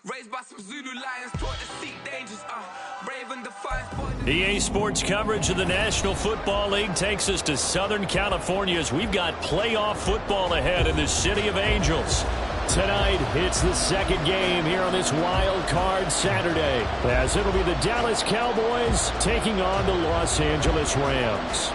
Raised by some Zulu lions, taught to seek dangers, brave and defiant. EA Sports coverage of the National Football League takes us to Southern California as we've got playoff football ahead in the City of Angels. Tonight, it's the second game here on this wild card Saturday, as it'll be the Dallas Cowboys taking on the Los Angeles Rams.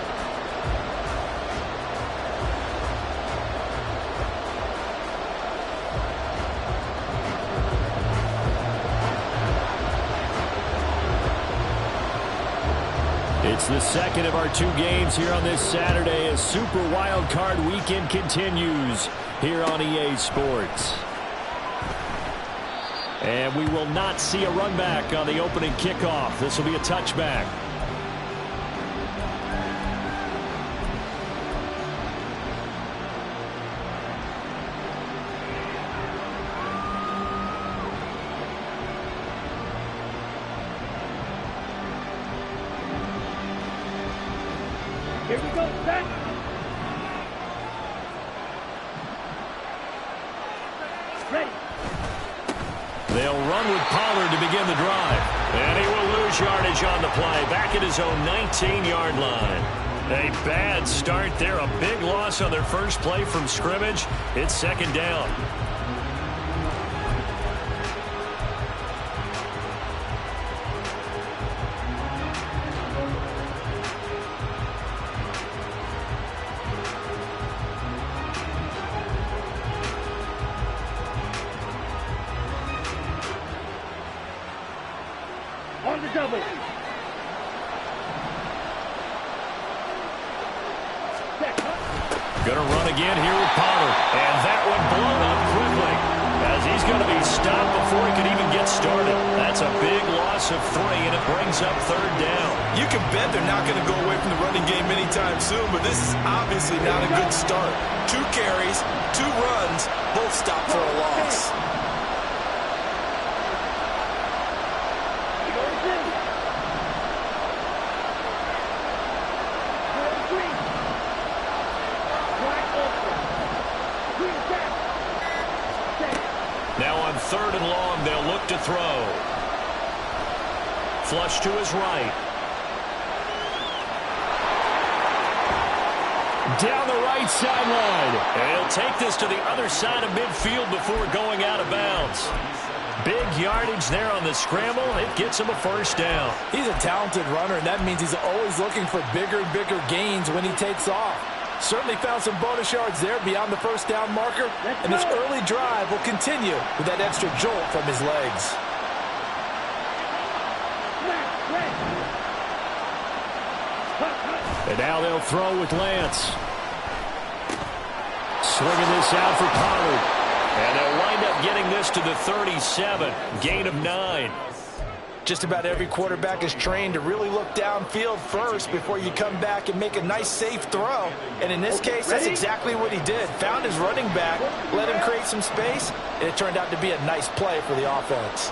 It's the second of our two games here on this Saturday as Super Wild Card Weekend continues here on EA Sports. And we will not see a run back on the opening kickoff. This will be a touchback. Here we go, set. Ready. They'll run with Pollard to begin the drive. And he will lose yardage on the play, back at his own 19-yard line. A bad start there, a big loss on their first play from scrimmage. It's second down. On the double. Going to run again here with Pollard. And that one blown up quickly as he's going to be stopped before he can even get started. That's a big loss of 3, and it brings up third down. You can bet they're not going to go away from the running game anytime soon, but this is obviously not a good start. 2 carries, 2 runs, both stopped for a loss. Now on third and long, they'll look to throw. Flush to his right. Down the right sideline. And he'll take this to the other side of midfield before going out of bounds. Big yardage there on the scramble. It gets him a first down. He's a talented runner, and that means he's always looking for bigger and bigger gains when he takes off. Certainly found some bonus yards there beyond the first down marker, and this early drive will continue with that extra jolt from his legs. And now they'll throw with Lance. Swinging this out for Pollard. And they'll wind up getting this to the 37. Gain of 9. Just about every quarterback is trained to really look downfield first before you come back and make a nice, safe throw. And in this case, that's exactly what he did. Found his running back, let him create some space, and it turned out to be a nice play for the offense.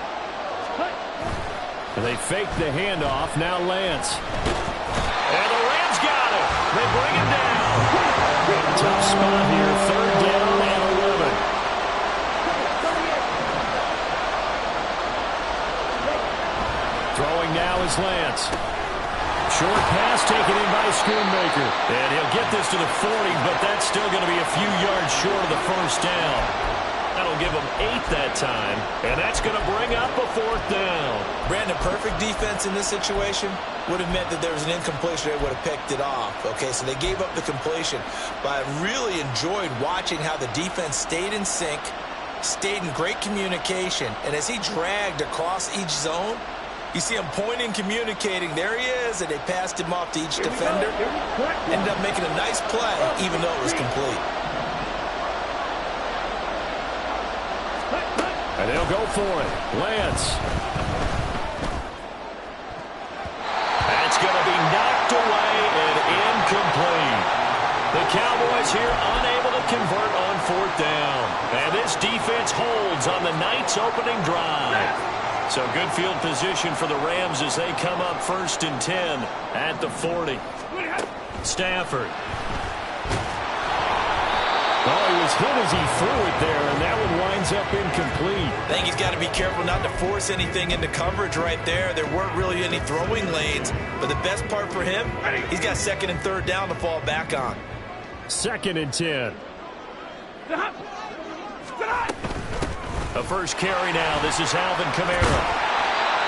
And they fake the handoff. Now Lance. And the Rams got him. They bring him down. Tough spot here. Third down and 11. Throwing now is Lance. Short pass taken in by Schoonmaker. And he'll get this to the 40, but that's still going to be a few yards short of the first down. That'll give him 8 that time, and that's going to bring up a 4th down. Brandon, perfect defense in this situation would have meant that there was an incompletion. They would have picked it off. Okay, so they gave up the completion. But I really enjoyed watching how the defense stayed in sync, stayed in great communication, and as he dragged across each zone, you see him pointing, communicating. There he is, and they passed him off to each defender. Ended up making a nice play, even though it was complete. And they'll go for it. Lance. That's going to be knocked away and incomplete. The Cowboys here unable to convert on 4th down. And this defense holds on the night's opening drive. So good field position for the Rams as they come up 1st and 10 at the 40. Stafford. Oh, he was hit as he threw it there, and that one winds up incomplete. I think he's got to be careful not to force anything into coverage right there. There weren't really any throwing lanes, but the best part for him, he's got second and third down to fall back on. 2nd and 10. A first carry now. This is Alvin Kamara.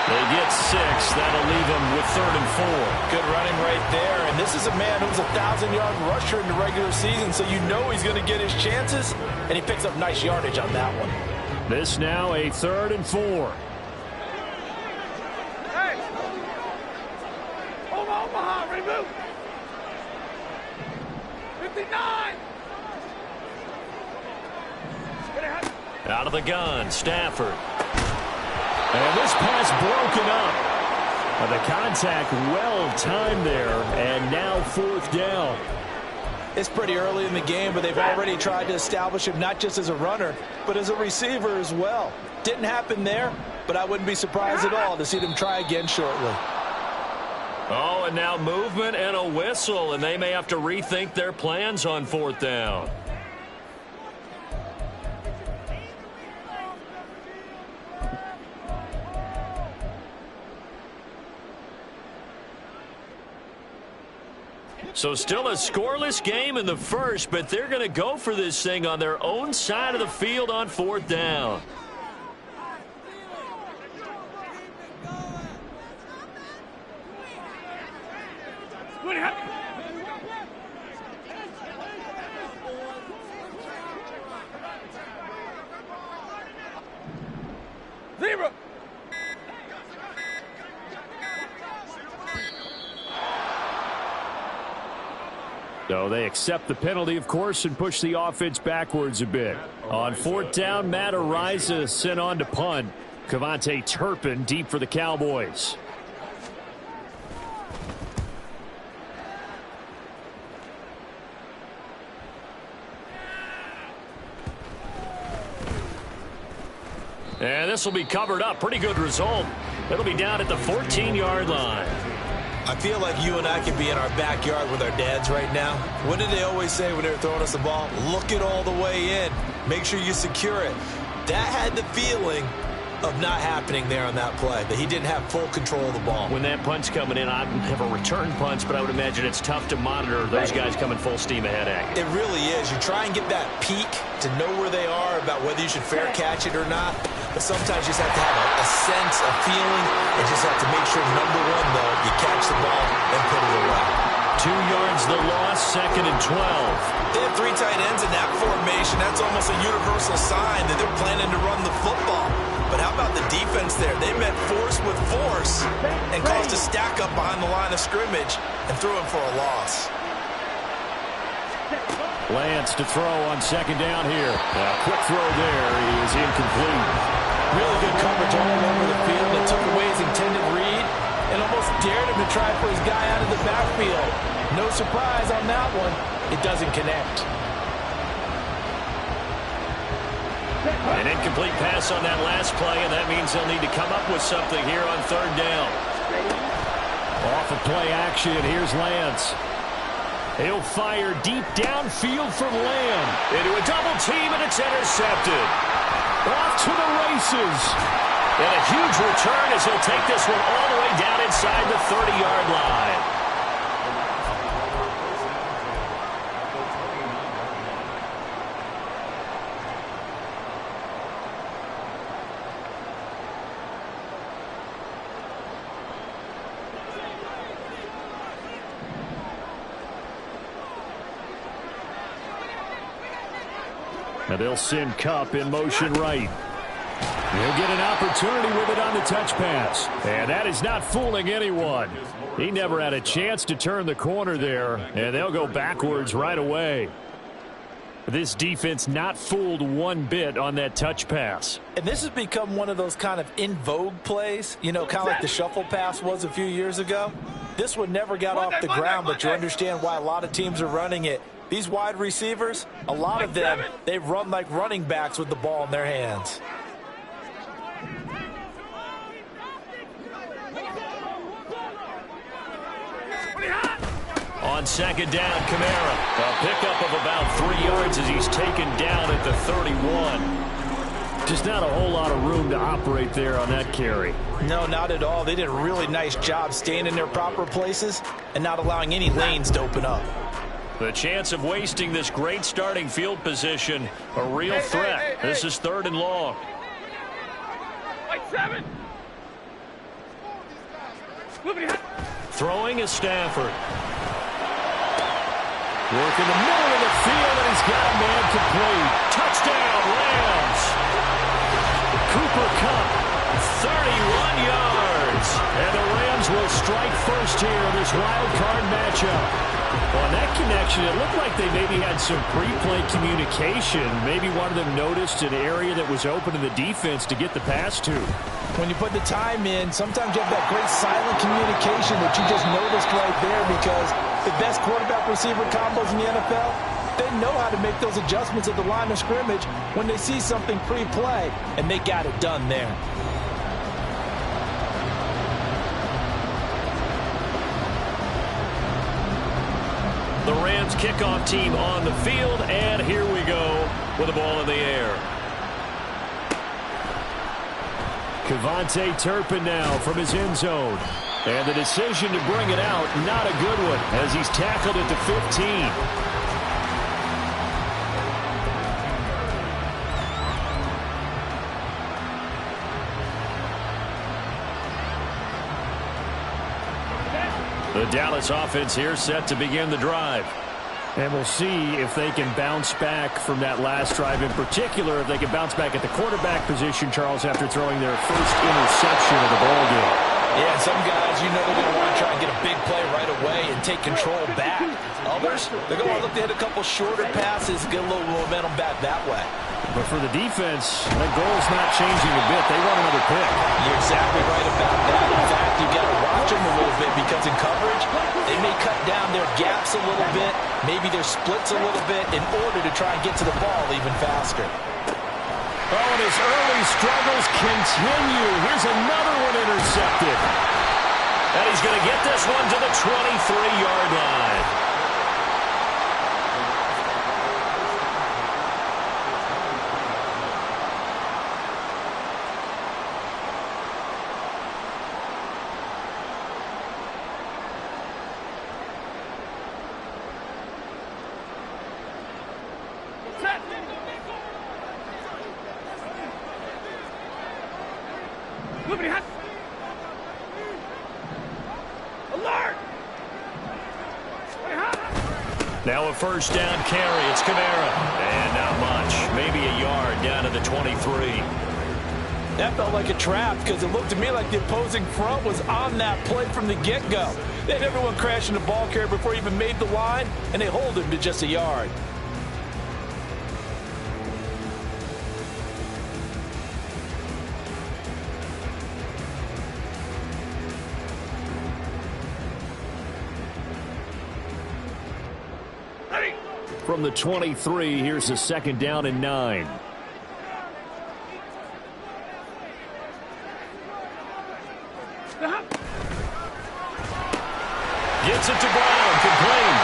They get 6. That'll leave him with 3rd and 4. Good running right there. And this is a man who's a 1,000-yard rusher in the regular season, so you know he's going to get his chances, and he picks up nice yardage on that one. This now a 3rd and 4. Hey! Omaha, remove! 59! Out of the gun, Stafford. And this pass broken up. The contact well timed there, and now 4th down. It's pretty early in the game, but they've already tried to establish him not just as a runner, but as a receiver as well. Didn't happen there, but I wouldn't be surprised at all to see them try again shortly. Oh, and now movement and a whistle, and they may have to rethink their plans on 4th down. So still a scoreless game in the first, but they're going to go for this thing on their own side of the field on 4th down. Zero! So they accept the penalty, of course, and push the offense backwards a bit. On 4th down, Matt Ariza sent on to punt. Cavante Turpin deep for the Cowboys. And this will be covered up. Pretty good result. It'll be down at the 14-yard line. I feel like you and I could be in our backyard with our dads right now. What did they always say when they were throwing us the ball? Look it all the way in. Make sure you secure it. That had the feeling of not happening there on that play, that he didn't have full control of the ball. When that punch coming in, I have a return punch, but I would imagine it's tough to monitor those guys coming full steam ahead at you. It really is. You try and get that peek to know where they are about whether you should fair catch it or not. But sometimes you just have to have a sense, a feeling, and just have to make sure, number one, though, you catch the ball and put it away. 2 yards the loss, 2nd and 12. They have 3 tight ends in that formation. That's almost a universal sign that they're planning to run the football. But how about the defense there? They met force with force and caused a stack up behind the line of scrimmage and threw him for a loss. Lance to throw on 2nd down here. A quick throw there is incomplete. Really good coverage all over the field. It took away his intended read and almost dared him to try for his guy out of the backfield. No surprise on that one. It doesn't connect. An incomplete pass on that last play, and that means they'll need to come up with something here on 3rd down. Off of play action, here's Lance. He'll fire deep downfield for Lamb. Into a double team, and it's intercepted. Off to the races. And a huge return as he'll take this one all the way down inside the 30-yard line. Now they'll send Kupp in motion right. He'll get an opportunity with it on the touch pass. And that is not fooling anyone. He never had a chance to turn the corner there, and they'll go backwards right away. This defense not fooled one bit on that touch pass. And this has become one of those kind of in vogue plays, you know, kind of like the shuffle pass was a few years ago. This one never got off the ground, but you understand why a lot of teams are running it. These wide receivers, a lot of them, they run like running backs with the ball in their hands. On second down, Kamara. A pickup of about 3 yards as he's taken down at the 31. Just not a whole lot of room to operate there on that carry. No, not at all. They did a really nice job staying in their proper places and not allowing any lanes to open up. The chance of wasting this great starting field position, a real threat. This is 3rd and long. Like 7. Throwing is Stafford. Work in the middle of the field, and he's got a man complete. Touchdown, Rams. Cooper Kupp, 31 yards. And the Rams will strike first here in this wild card matchup. On that connection, it looked like they maybe had some pre-play communication. Maybe one of them noticed an area that was open to the defense to get the pass to. When you put the time in, sometimes you have that great silent communication that you just noticed right there, because the best quarterback-receiver combos in the NFL, they know how to make those adjustments at the line of scrimmage when they see something pre-play, and they got it done there. The Rams kickoff team on the field, and here we go with the ball in the air. Kevontae Turpin now from his end zone. And the decision to bring it out, not a good one, as he's tackled at the 15. The Dallas offense here set to begin the drive. And we'll see if they can bounce back from that last drive, in particular, if they can bounce back at the quarterback position, Charles, after throwing their first interception of the ballgame. Yeah, some guys, you know they're going to want to try and get a big play right away and take control back. Others, they're going to look to hit a couple shorter passes, get a little momentum back that way. But for the defense, that goal's not changing a bit. They want another pick. You're exactly right about that. In fact, you've got to watch them a little bit, because in coverage, they may cut down their gaps a little bit, maybe their splits a little bit, in order to try and get to the ball even faster. Oh, and his early struggles continue. Here's another one intercepted. And he's going to get this one to the 23-yard line. Now a first down carry. It's Kamara. And not much. Maybe a yard down to the 23. That felt like a trap, because it looked to me like the opposing front was on that play from the get-go. They had everyone crashing the ball carrier before he even made the line, and they hold him to just a yard. From the 23, here's a second down and 9. Gets it to Brown, complete.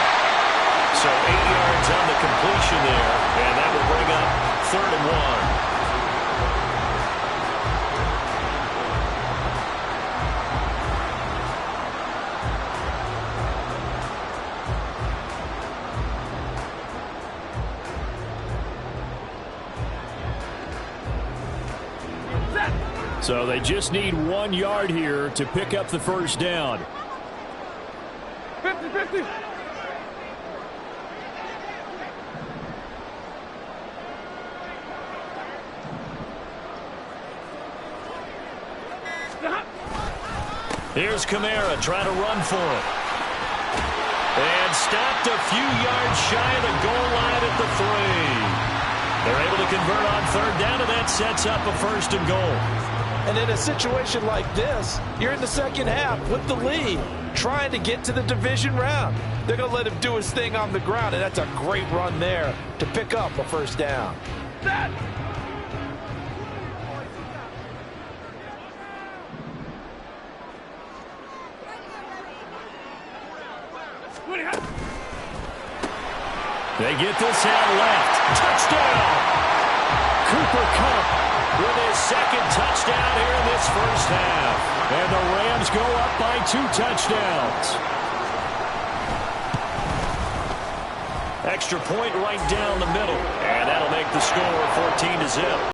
So 8 yards on the completion there, and that will bring up 3rd and 1. So they just need 1 yard here to pick up the first down. 50-50. Here's Kamara trying to run for it. And stopped a few yards shy of the goal line at the 3. They're able to convert on 3rd down, and that sets up a 1st and goal. And in a situation like this, you're in the second half with the lead, trying to get to the division round. They're going to let him do his thing on the ground, and that's a great run there to pick up a 1st down. They get this out left. Touchdown! Cooper Kupp with his second touchdown here in this first half. And the Rams go up by 2 touchdowns. Extra point right down the middle. And that'll make the score 14-0.